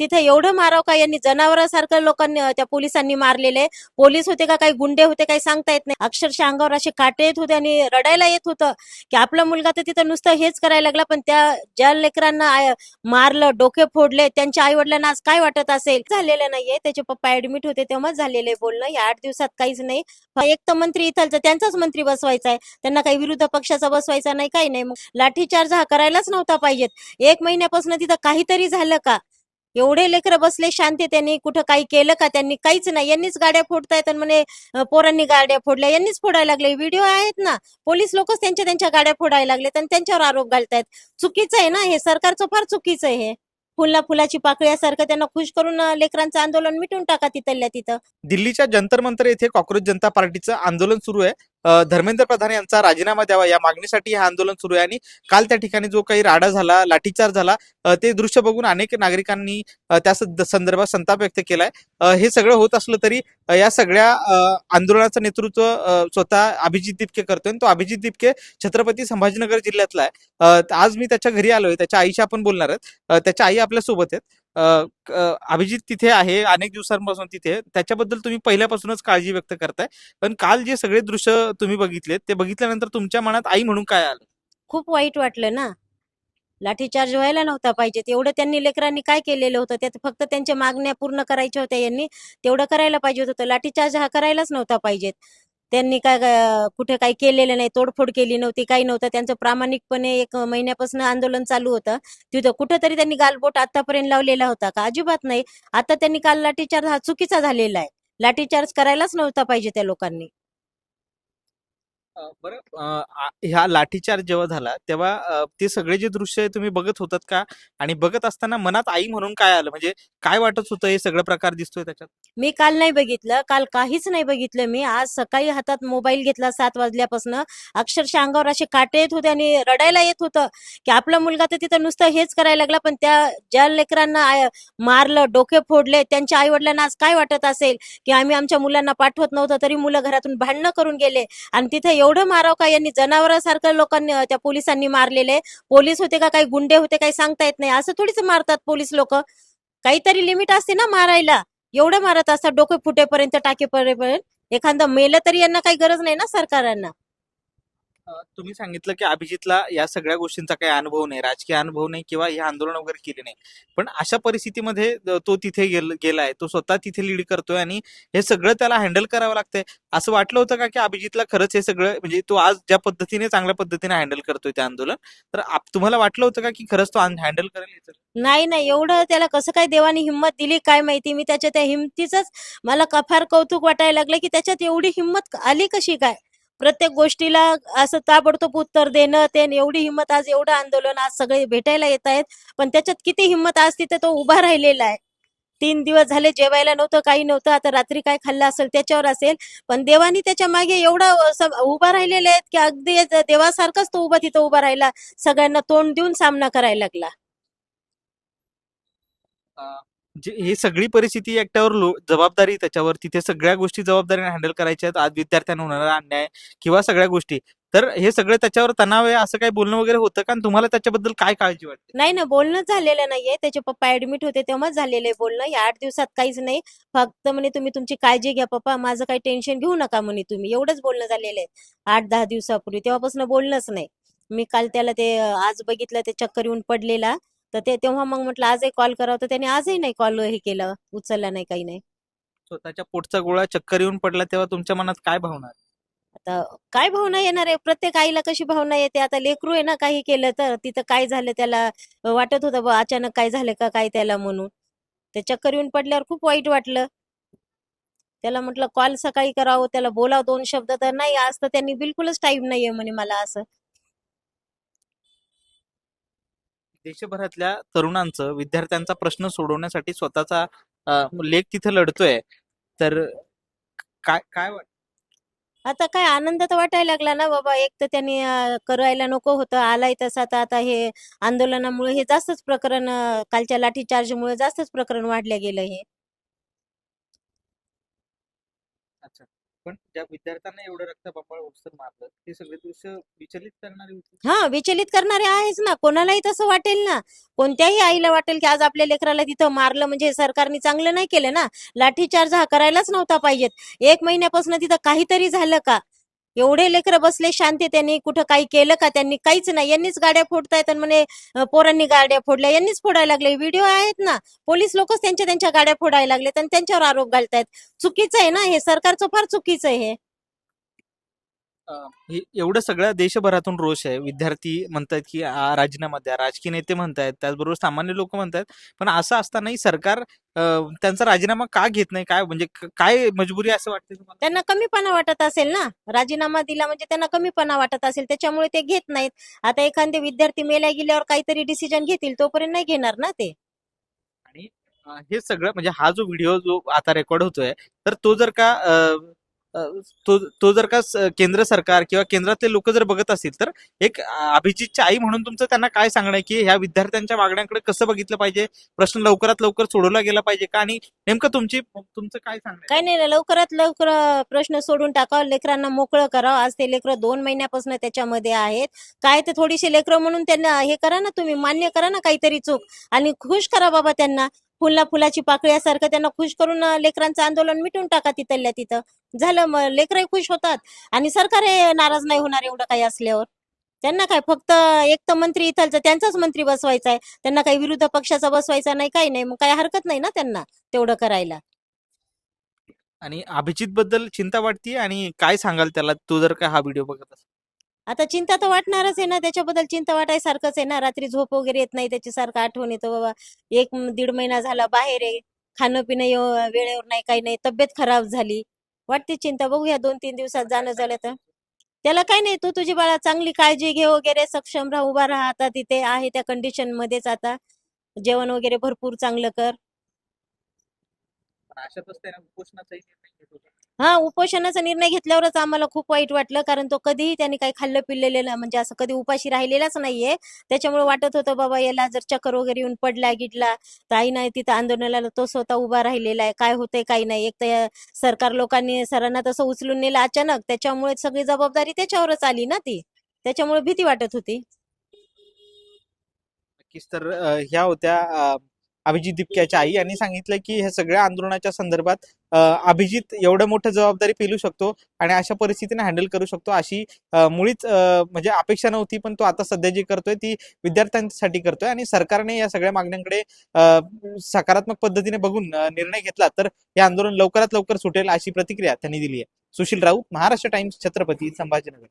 तिथे एवढं माराव का यांनी जनावरांसारखं लोकांनी त्या पोलिसांनी मारलेले. पोलीस होते का काही गुंडे होते काही सांगता येत नाही. अक्षरशः अंगावर असे काटे येत होते आणि रडायला येत होतं की आपला मुलगा तर तिथं नुसतं हेच करायला लागला, पण त्या ज्या लेकरांना मारलं, डोके फोडले, त्यांच्या आई वडिलांना आज काय वाटत असेल. झालेलं नाहीये. त्याचे पप्पा ऍडमिट होते तेव्हाच झालेलं बोलणं. या 8 दिवसात काहीच नाही. एक तर मंत्री इथलचा त्यांचाच मंत्री बसवायचा आहे, त्यांना काही विरोध पक्षाचा बसवायचा नाही, काही नाही. मग लाठीचार्ज हा करायलाच नव्हता पाहिजेत. 1 महिन्यापासून तिथं काहीतरी झालं का? एवढे लेकरं बसले शांततेने, कुठं काही केलं का त्यांनी? काहीच नाही. यांनीच गाड्या फोडतायत आणि म्हणे पोरांनी गाड्या फोडल्या, यांनीच फोडायला लागले. व्हिडिओ आहेत ना, पोलीस लोकच त्यांच्या त्यांच्या गाड्या फोडायला लागलेत आणि त्यांच्यावर आरोप घालतायत. चुकीचं आहे ना हे, सरकारचं फार चुकीचं आहे हे. फुलला फुलाची पाकळ्यासारखं त्यांना खुश करून लेकरांचं आंदोलन मिटून टाका तिथल्या तिथं. दिल्लीच्या जंतर मंतर येथे कॉक्रोच जनता पार्टीचं आंदोलन सुरू आहे. धर्मेंद्र प्रधान यांचा राजीनामा द्यावा या मागणीसाठी हे आंदोलन सुरू आहे आणि काल त्या ठिकाणी जो काही राडा झाला, लाठीचार्ज झाला, ते दृश्य बघून अनेक नागरिकांनी त्या संदर्भात संताप व्यक्त केलाय. हे सगळं होत असलं तरी या सगळ्या आंदोलनाचं नेतृत्व स्वतः अभिजित दिपके करतोय आणि तो अभिजित दिपके छत्रपती संभाजीनगर जिल्ह्यातला आहे. आज मी त्याच्या घरी आलोय, त्याच्या आईशी आपण बोलणार आहेत. त्याच्या आई आपल्या सोबत आहेत. अभिजित तिथे आहे अनेक दिवसांपासून तिथे, त्याच्याबद्दल तुम्ही पहिल्यापासूनच काळजी व्यक्त करताय. पण काल जे सगळे दृश्य तुम्ही बघितले ते बघितल्यानंतर तुमच्या मनात आई म्हणून काय आलं? खूप वाईट वाटलं ना. लाठीचार्ज व्हायला नव्हता पाहिजे. एवढं त्यांनी लेकरांनी काय केलेलं होतं? त्यात फक्त त्यांच्या मागण्या पूर्ण करायच्या होत्या यांनी. तेवढं करायला पाहिजे होतं. लाठीचार्ज हा करायलाच नव्हता पाहिजे. त्यांनी काय कुठे काही केलेलं नाही, तोडफोड केली नव्हती, काही नव्हतं. त्यांचं प्रामाणिकपणे 1 महिन्यापासून आंदोलन चालू होतं. तिथं कुठंतरी त्यांनी गालबोट आतापर्यंत लावलेला होता का? अजिबात नाही. आता त्यांनी काल लाठीचार्ज हा चुकीचा झालेला आहे. लाठीचार्ज करायलाच नव्हता पाहिजे त्या लोकांनी. बरं, ह्या लाठीचार्ज जेव्हा झाला तेव्हा ते सगळे जे दृश्य तुम्ही बघत होतात का? आणि बघत असताना मनात आई म्हणून काय आलं? म्हणजे काय वाटत होतं हे सगळं प्रकार दिसतोय त्याच्यात? मी काल नाही बघितलं, काल काहीच नाही बघितलं मी. आज सकाळी हातात मोबाईल घेतला 7 वाजल्यापासून. अक्षरशः अंगावर असे काटे येत होते आणि रडायला येत होतं की आपला मुलगा तर तिथं नुसतं हेच करायला लागला, पण त्या ज्या लेकरांना मारलं, डोके फोडले, त्यांच्या आई वडिलांना आज काय वाटत असेल की आम्ही आमच्या मुलांना पाठवत नव्हतं तरी मुलं घरातून भांडणं करून गेले. आणि तिथे एवढं माराव का यांनी जनावरांसारखं लोकांनी त्या पोलिसांनी मारलेले. पोलीस होते का काही गुंडे होते काही सांगता येत नाही. असं थोडीच मारतात पोलीस लोक. काहीतरी लिमिट असते ना मारायला. एवढं मारत असतात डोके फुटेपर्यंत, टाकेपर्यंत. एखादं मेलं तरी यांना काही गरज नाही ना सरकारांना. तुम्ही सांगितलं की अभिजितला या सगळ्या गोष्टींचा काही अनुभव नाही, राजकीय अनुभव नाही किंवा हे आंदोलन वगैरे केले नाही. पण अशा परिस्थितीमध्ये तो तिथे गेलाय, तो स्वतः तिथे लीड करतोय आणि हे सगळं त्याला हँडल करावं लागतंय. असं वाटलं होतं का की अभिजितला खरंच हे सगळं, म्हणजे तो आज ज्या पद्धतीने चांगल्या पद्धतीने हँडल करतोय ते आंदोलन, तर तुम्हाला वाटलं होतं का की खरंच तो हँडल करेल हे सगळं? नाही नाही, एवढं त्याला कसं काय देवाने हिंमत दिली काय माहिती. मी त्याच्या त्या हिमतीच मला फार कौतुक वाटायला लागलं की त्याच्यात एवढी हिंमत आली कशी काय. प्रत्येक गोष्टीला असं ताबडतोब उत्तर देणं, ते एवढी हिंमत. आज एवढं आंदोलन, आज सगळे भेटायला येत आहेत, पण त्याच्यात किती हिंमत असती तर तो उभा राहिलेला आहे. 3 दिवस झाले जेवायला नव्हतं, काही नव्हतं. आता रात्री काय खाल्लं असेल त्याच्यावर असेल, पण देवानी त्याच्या मागे एवढा उभा राहिलेले आहेत की अगदी देवासारखाच तो उभा तिथं उभा राहिला. सगळ्यांना तोंड देऊन सामना करायला लागला. जे ही सगळी परिस्थिती एकट्यावर जबाबदारी त्याच्यावर, तिथे सगळ्या गोष्टी जबाबदारीने हँडल करायच्या आहेत. आज विद्यार्थ्यांना होणारा अन्याय किंवा सगळ्या गोष्टी, तर हे सगळं त्याच्यावर तणाव आहे असं काही बोलणं वगैरे होतं का? आणि तुम्हाला त्याच्याबद्दल काय काळजी वाटते? नाही ना, बोलणंच झालेलं नाहीये. त्याचे पप्पा ऍडमिट होते तेव्हाच झालेलं बोलणं. या 8 दिवसात काहीच नाही. फक्त म्हणे तुम्ही तुमची काळजी घ्या पप्पा, माझं काही टेन्शन घेऊ नका म्हणे तुम्ही. एवढंच बोलणं झालेलं आहे 8-10 दिवसापूर्वी. तेव्हापासून बोलणंच नाही. मी काल त्याला ते आज बघितलं, ते चक्कर येऊन पडलेला. तर ते तेव्हा मग म्हटलं आजही कॉल करावं, तर त्याने आजही नाही कॉल हे केलं, उचलला नाही, काही नाही. स्वतःच्या पोटचा गोळा चक्कर येऊन पडला तेव्हा तुमच्या मनात काय भावना आहे? आता काय भावना येणार आहे? प्रत्येक आईला कशी भावना येते? आता लेकरू आहे ना, काही केलं तर तिथं काय झालं त्याला, वाटत होतं बा अचानक काय झालं का काय त्याला म्हणून. ते चक्कर येऊन पडल्यावर खूप वाईट वाटलं. त्याला म्हटलं कॉल सकाळी करावं, त्याला बोलावं 2 शब्द, तर नाही. आज तर त्यांनी बिलकुलच टाईम नाहीये म्हणे मला असं. देशभरातल्या तरुणांचं, विद्यार्थ्यांचा प्रश्न सोडवण्यासाठी स्वतःचा लेख तिथे लढतोय, तर काय काय वाटतं? आता काय आनंद तर वाटायला लागला ना बाबा. एक तर त्यांनी करायला नको होतं, आलाय तसा. तर आता हे आंदोलनामुळे हे जास्तच प्रकरण, कालच्या लाठीचार्जमुळे जास्तच प्रकरण वाढलं गेलं हे. अच्छा. पण ज्या विद्यार्थ्यांना एवढं रक्तबंबाळ ओसर मारलं ते सगळे दृश्य विचलित करणारे होते. हा, विचलित करणारे आहेच ना, कोणालाही तसं वाटेल ना. कोणत्याही आईला वाटेल की आज आपल्या लेकराला तिथं मारलं म्हणजे हे सरकारने चांगलं नाही केलं ना. लाठीचार्ज हा करायलाच नव्हता पाहिजेत. 1 महिन्यापासून तिथं काहीतरी झालं का? एवढे लेकरं बसले शांततेने, कुठं काही केलं का त्यांनी? काहीच नाही. यांनीच गाड्या फोडतायत आणि म्हणे पोरांनी गाड्या फोडल्या, यांनीच फोडायला लागले. व्हिडिओ आहेत ना. पोलीस लोकच त्यांच्या त्यांच्या गाड्या फोडायला लागलेत आणि त्यांच्यावर आरोप घालतायत. चुकीचं आहे ना हे, सरकारचं फार चुकीचं आहे हे. एवढं सगळ्या देशभरातून रोष आहे. विद्यार्थी म्हणतात की राजीनामा द्या, राजकीय नेते म्हणतायत, त्याचबरोबर सामान्य लोक म्हणतायत. पण असं असतानाही सरकार त्यांचा राजीनामा का घेत नाही? काय म्हणजे काय मजबुरी आहे असं वाटतं तुम्हाला? त्यांना कमीपणा वाटत असेल ना. राजीनामा दिला म्हणजे त्यांना कमीपणा वाटत असेल, त्याच्यामुळे ते घेत नाहीत. आता एखादे विद्यार्थी मेल्या गेल्यावर काहीतरी डिसिजन घेतील, तोपर्यंत नाही घेणार ना ते. आणि हे सगळं म्हणजे हा जो व्हिडिओ जो आता रेकॉर्ड होतोय तर तो जर का अ, तो जर का केंद्र सरकार किंवा केंद्रातले लोक जर बघत असतील तर एक अभिजितची आई म्हणून तुमचं त्यांना काय सांगणं आहे की ह्या विद्यार्थ्यांच्या मागण्यांकडे कसं बघितलं पाहिजे? प्रश्न लवकरात लवकर सोडवला गेला पाहिजे का? आणि नेमकं तुमचं काय सांगणं आहे? काय नाही ना, लवकरात लवकर प्रश्न सोडून टाकावं, लेकरांना मोकळं करावं. आज ते लेकरं 2 महिन्यापासून त्याच्यामध्ये आहेत. काय ते थोडीशी लेकरं म्हणून त्यांना हे करा ना, तुम्ही मान्य करा ना काहीतरी चूक, आणि खुश करा बाबा त्यांना. फुलाची पाकळ्यासारखं त्यांना खुश करून लेकरांचं आंदोलन मिटून टाका तिथल्या तिथं. झालं, मग लेकरही खुश होतात आणि सरकार नाराज नाही होणार एवढं काही असल्यावर. त्यांना काय, फक्त एक तर मंत्री इथलचा त्यांचाच मंत्री बसवायचा आहे. त्यांना काही विरोधी पक्षाचा बसवायचा नाही, काही नाही. मग काही हरकत नाही ना त्यांना तेवढं करायला. आणि अभिजित बद्दल चिंता वाटते आणि काय सांगाल त्याला, तो जर का हा व्हिडिओ बघत असेल? आता चिंता तर वाटणारच आहे ना, त्याच्याबद्दल चिंता वाटायसारखंच आहे ना. रात्री झोप वगैरे येत नाही, त्याची सारखं आठवण येतं बाबा. 1 दीड महिना झाला बाहेर आहे, खाणं पिणं वेळेवर नाही, काही नाही, तब्येत खराब झाली. वाटते चिंता. बघूया 2-3 दिवसात जाणं झालं तर. त्याला काही नाही, तू तुझी बाळा चांगली काळजी घे वगैरे, सक्षम राहा, उभा राहा. आता तिथे आहे त्या कंडिशन मध्येच. आता जेवण वगैरे भरपूर चांगलं कर. पण अशातच त्याने उपोषणाचाही निर्णय घेत होता. हा, उपोषणाचा निर्णय घेतल्यावरच आम्हाला खूप वाईट वाटलं, कारण तो कधीही त्यांनी काही खाल्लं पिल्लेलं म्हणजे असं कधी उपाशी राहिलेलाच नाहीये. त्याच्यामुळे वाटत होतं बाबा याला जर चक्कर वगैरे येऊन पडला गिडला तर आई नाही तिथं आंदोलनाला तो स्वतः उभा राहिलेला आहे. काय होतंय काही नाही. एक तर सरकार लोकांनी सरांना तसं उचलून नेलं अचानक, त्याच्यामुळे सगळी जबाबदारी त्याच्यावरच आली ना ती. त्याच्यामुळे भीती वाटत होती. नक्कीच. तर ह्या होत्या अभिजित दिपक्याच्या आई. यांनी सांगितलं की ह्या सगळ्या आंदोलनाच्या संदर्भात अभिजित एवढं मोठं जबाबदारी पेलू शकतो आणि अशा परिस्थितीने हँडल करू शकतो अशी मुळीच म्हणजे अपेक्षा नव्हती. पण तो आता सध्या जी करतोय ती विद्यार्थ्यांसाठी करतोय आणि सरकारने या सगळ्या मागण्यांकडे सकारात्मक पद्धतीने बघून निर्णय घेतला तर हे आंदोलन लवकरात लवकर सुटेल अशी प्रतिक्रिया त्यांनी दिली आहे. सुशील राऊत, महाराष्ट्र टाइम्स, छत्रपती संभाजीनगर.